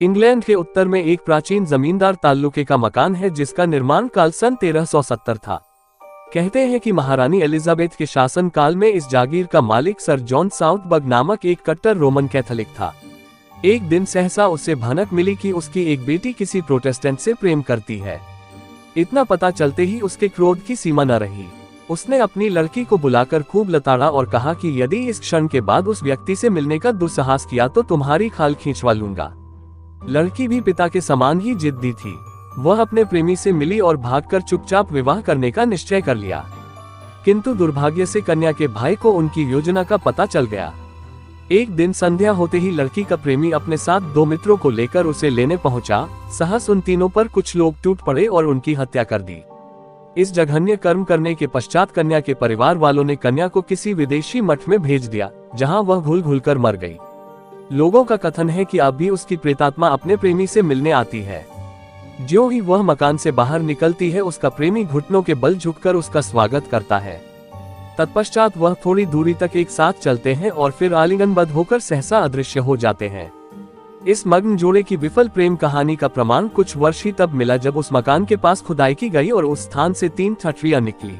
England के उत्तर में एक प्राचीन जमींदार ताल्लुके का मकान है जिसका निर्माण काल सन 1370 था। कहते हैं कि महारानी एलिजाबेथ के शासन काल में इस जागीर का मालिक सर जॉन साउथबर्ग नामक एक कट्टर रोमन कैथोलिक था। एक दिन सहसा उसे भनक मिली कि उसकी एक बेटी किसी प्रोटेस्टेंट से प्रेम करती है। इतना पता चलते ही उसके क्रोध की सीमा न रही। उसने अपनी लड़की को बुलाकर खूब लताड़ा और कहा कि यदि इस क्षण के बाद उस व्यक्ति से मिलने का दुस्साहस किया तो तुम्हारी खाल खींचवा लूंगा। लड़की भी पिता के समान ही जिद्दी थी। वह अपने प्रेमी से मिली और भागकर चुपचाप विवाह करने का निश्चय कर लिया। किंतु दुर्भाग्य से कन्या के भाई को उनकी योजना का पता चल गया। एक दिन संध्या होते ही लड़की का प्रेमी अपने साथ दो मित्रों को लेकर उसे लेने पहुंचा। सहस उन तीनों पर कुछ लोग टूट पड़े और उनकी हत्या कर दी। इस जघन्य कर्म करने के पश्चात कन्या के परिवार वालों ने कन्या को किसी विदेशी मठ में भेज दिया, जहां वह घुल घुल कर मर गई। लोगों का कथन है कि अब भी उसकी प्रेतात्मा अपने प्रेमी से मिलने आती है। ज्यों ही वह मकान से बाहर निकलती है, उसका प्रेमी घुटनों के बल झुककर उसका स्वागत करता है। तत्पश्चात वह थोड़ी दूरी तक एक साथ चलते हैं और फिर आलिंगनबद्ध होकर सहसा अदृश्य हो जाते हैं। इस मग्न जोड़े की विफल प्रेम कहानी का प्रमाण कुछ वर्ष ही तब मिला जब उस मकान के पास खुदाई की गई और उस स्थान से 3 ठठरियां निकली।